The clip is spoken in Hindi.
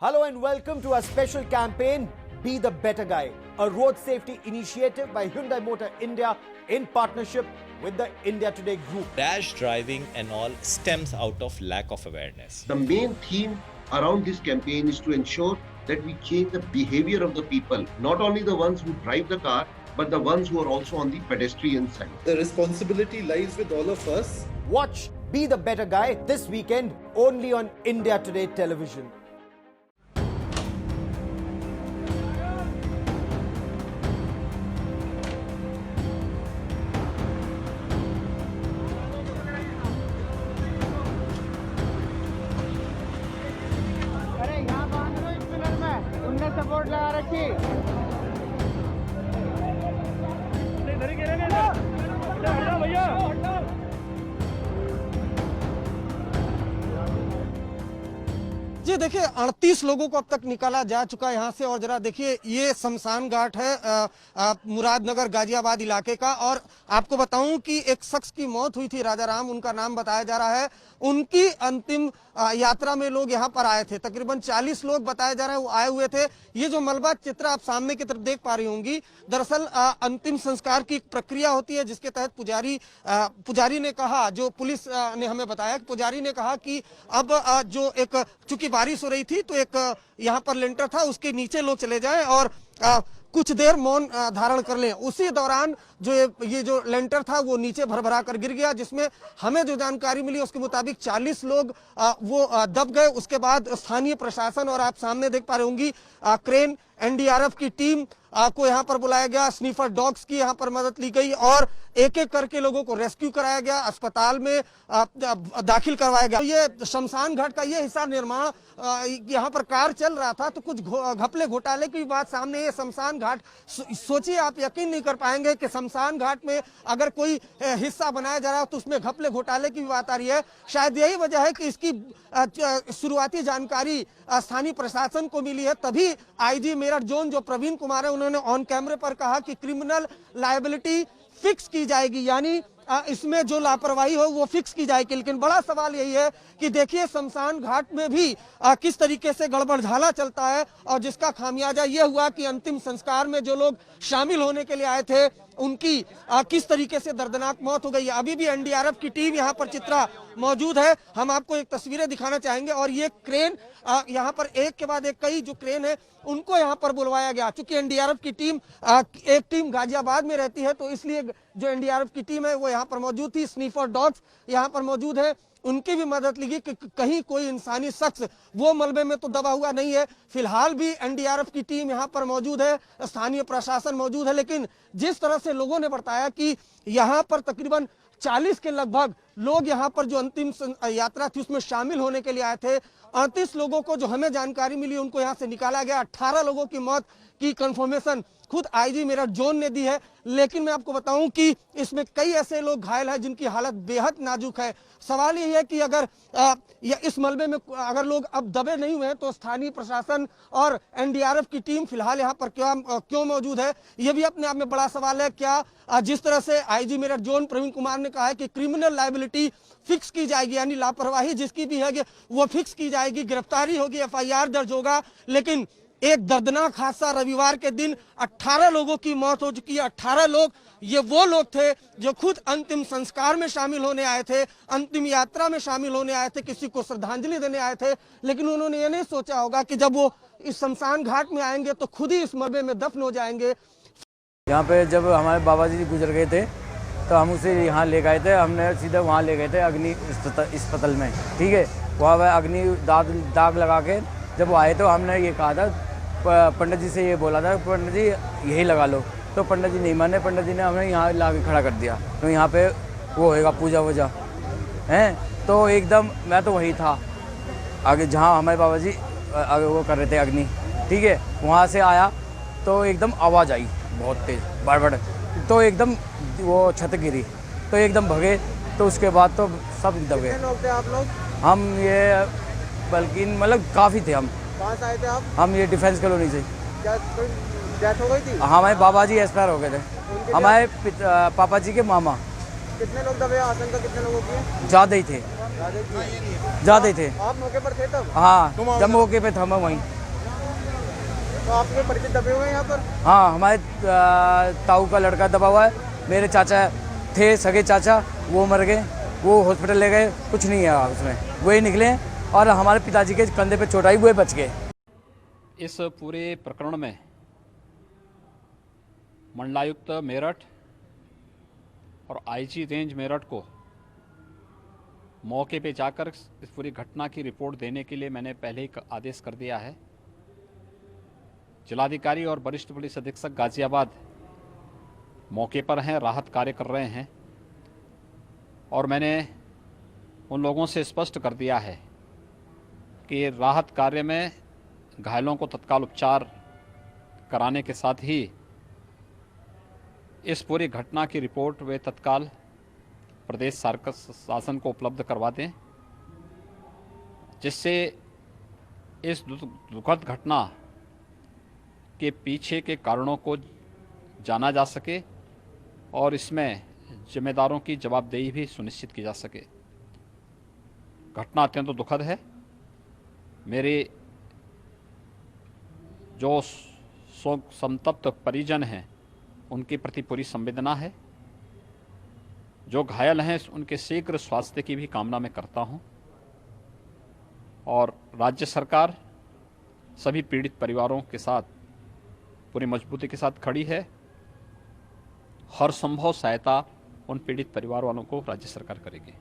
Hello and welcome to our special campaign, Be the Better Guy, a road safety initiative by Hyundai Motor India in partnership with the India Today Group. Rash driving and all stems out of lack of awareness. The main theme around this campaign is to ensure that we change the behavior of the people, not only the ones who drive the car, but the ones who are also on the pedestrian side. The responsibility lies with all of us. Watch Be the Better Guy this weekend only on India Today Television. अरे यहाँ बांध लो इस पिलर में, उनने सपोर्ट लगा रखी। जी देखिए 38 लोगों को अब तक निकाला जा चुका है यहाँ से। और जरा देखिए ये शमशान घाट है मुरादनगर गाजियाबाद इलाके का। और आपको बताऊं कि एक शख्स की मौत हुई थी, राजा राम उनका नाम बताया जा रहा है। उनकी अंतिम यात्रा में लोग यहाँ पर आए थे, तकरीबन 40 लोग बताया जा रहा है वो आए हुए थे। ये जो मलबा चित्र आप सामने की तरफ देख पा रही होंगी, दरअसल अंतिम संस्कार की एक प्रक्रिया होती है जिसके तहत पुजारी ने कहा, जो पुलिस ने हमें बताया, पुजारी ने कहा कि अब जो एक चूंकि बारिश हो रही थी तो एक यहाँ पर लेंटर था, उसके नीचे लोग चले जाएं और कुछ देर मौन धारण कर लें। उसी दौरान जो ये जो लेंटर था वो नीचे भरभरा कर गिर गया, जिसमें हमें जो जानकारी मिली उसके मुताबिक 40 लोग वो दब गए। उसके बाद स्थानीय प्रशासन और आप सामने देख पा रहे होंगी क्रेन, एनडीआरएफ की टीम को यहाँ पर बुलाया गया, स्नीफर डॉग्स की यहाँ पर मदद ली गई और एक एक करके लोगों को रेस्क्यू कराया गया, अस्पताल में दाखिल करवाया गया। ये शमशान घाट का ये हिस्सा निर्माण यहाँ पर कार्य चल रहा था तो कुछ घपले घोटाले की बात सामने। ये शमशान घाट, सोचिए आप यकीन नहीं कर पाएंगे कि शमशान घाट में अगर कोई हिस्सा बनाया जा रहा है तो उसमें घपले घोटाले की बात आ रही है। शायद यही वजह है कि इसकी शुरुआती जानकारी स्थानीय प्रशासन को मिली है, तभी आईजी मेरठ जोन जो प्रवीण कुमार है उन्होंने ऑन कैमरे पर कहा कि क्रिमिनल लायबिलिटी फिक्स की जाएगी, यानी इसमें जो लापरवाही हो वो फिक्स की जाएगी। लेकिन बड़ा सवाल यही है कि देखिए शमशान घाट में भी किस तरीके से गड़बड़झाला चलता है और जिसका खामियाजा ये हुआ कि अंतिम संस्कार में जो लोग शामिल होने के लिए आए थे उनकी किस तरीके से दर्दनाक मौत हो गई है। अभी भी एनडीआरएफ की टीम यहाँ पर चित्रा मौजूद है, हम आपको एक तस्वीरें दिखाना चाहेंगे। और ये क्रेन यहाँ पर एक के बाद एक कई जो क्रेन है उनको यहाँ पर बुलवाया गया। चूंकि एनडीआरएफ की टीम एक टीम गाजियाबाद में रहती है तो इसलिए जो एनडीआरएफ की टीम है वो यहाँ पर मौजूद थी। स्नीफर डॉग्स यहाँ पर मौजूद है, उनकी भी मदद ली गई कि कहीं कोई इंसानी शख्स वो मलबे में तो दबा हुआ नहीं है। फिलहाल भी एनडीआरएफ की टीम यहाँ पर मौजूद है, स्थानीय प्रशासन मौजूद है। लेकिन जिस तरह से लोगों ने बताया कि यहाँ पर तकरीबन 40 के लगभग लोग यहाँ पर जो अंतिम यात्रा थी उसमें शामिल होने के लिए आए थे। 38 लोगों को जो हमें जानकारी मिली उनको यहाँ से निकाला गया। 18 लोगों की मौत की कंफर्मेशन खुद आईजी मेरठ जोन ने दी है। लेकिन मैं आपको बताऊं कि इसमें कई ऐसे लोग घायल हैं जिनकी हालत बेहद नाजुक है। सवाल ये है कि अगर या इस मलबे में अगर लोग अब दबे नहीं हुए हैं तो स्थानीय प्रशासन और एनडीआरएफ की टीम फिलहाल यहाँ पर क्यों मौजूद है, ये भी अपने आप में बड़ा सवाल है। क्या जिस तरह से आईजी मेरठ जोन प्रवीण कुमार ने कहा है कि क्रिमिनल लायबिलिटी फिक्स की जाएगी, यानी लापरवाही जिसकी भी है वो फिक्स की जाएगी, गिरफ्तारी होगी, एफआईआर दर्ज होगा। लेकिन एक दर्दनाक हादसा रविवार के दिन 18 लोगों की मौत हो चुकी है। 18 लोग ये वो लोग थे जो खुद अंतिम संस्कार में शामिल होने आए थे, अंतिम यात्रा में शामिल होने आए थे, किसी को श्रद्धांजलि देने आए थे। लेकिन उन्होंने ये नहीं सोचा होगा कि जब वो इस शमशान घाट में आएंगे तो खुद ही इस मलबे में दफन हो जाएंगे। यहाँ पे जब हमारे बाबा जी गुजर गए थे तो हम उसे यहाँ ले गए थे, हमने सीधे वहाँ ले गए थे अग्नि अस्पताल में, ठीक है। वहाँ वह अग्नि दाग लगा के जब वो आए तो हमने ये कहा था, पंडित जी से ये बोला था पंडित जी यही लगा लो, तो पंडित जी नहीं माने। पंडित जी ने हमें यहाँ ला के खड़ा कर दिया, तो यहाँ पे वो होएगा पूजा वूजा हैं। तो एकदम मैं तो वही था आगे जहाँ हमारे बाबा जी आगे वो कर रहे थे अग्नि, ठीक है। वहाँ से आया तो एकदम आवाज़ आई बहुत तेज़ बड़, तो एकदम वो छत गिरी तो एकदम भगे। तो उसके बाद तो सब दबे। कितने लोग थे आप लोग? हम ये बल्कि मतलब काफ़ी थे हम। कहाँ से आए थे आप? हम ये डिफेंस कॉलोनी से। क्या कोई डेथ हो गई थी? हमारे बाबा जी एक्सपायर हो गए थे, हमारे पापा जी के मामा। कितने लोग दबे? आशंका कितने लोगों की? ज़्यादा ही थे, ज़्यादा ही थे। आप मौके पर थे तब? हाँ, जब मौके पे था मैं वहीं। तो आपके परिचित दबे हुए हैं यहाँ पर? हाँ, हमारे ताऊ का लड़का दबा हुआ है, मेरे चाचा थे सगे चाचा, वो मर गए, वो हॉस्पिटल ले गए, कुछ नहीं है उसमें, वही निकले, और हमारे पिताजी के कंधे पे चोट आई, वो बच गए। इस पूरे प्रकरण में मंडलायुक्त मेरठ और आईजी रेंज मेरठ को मौके पे जाकर इस पूरी घटना की रिपोर्ट देने के लिए मैंने पहले ही आदेश कर दिया है। जिलाधिकारी और वरिष्ठ पुलिस अधीक्षक गाजियाबाद मौके पर हैं, राहत कार्य कर रहे हैं, और मैंने उन लोगों से स्पष्ट कर दिया है कि राहत कार्य में घायलों को तत्काल उपचार कराने के साथ ही इस पूरी घटना की रिपोर्ट वे तत्काल प्रदेश शासन को उपलब्ध करवा दें, जिससे इस दुखद घटना के पीछे के कारणों को जाना जा सके और इसमें जिम्मेदारों की जवाबदेही भी सुनिश्चित की जा सके। घटना अत्यंत दुखद है। मेरे जो शोक संतप्त परिजन हैं उनके प्रति पूरी संवेदना है। जो घायल हैं उनके शीघ्र स्वास्थ्य की भी कामना मैं करता हूं, और राज्य सरकार सभी पीड़ित परिवारों के साथ पूरी मजबूती के साथ खड़ी है। हर संभव सहायता उन पीड़ित परिवार वालों को राज्य सरकार करेगी।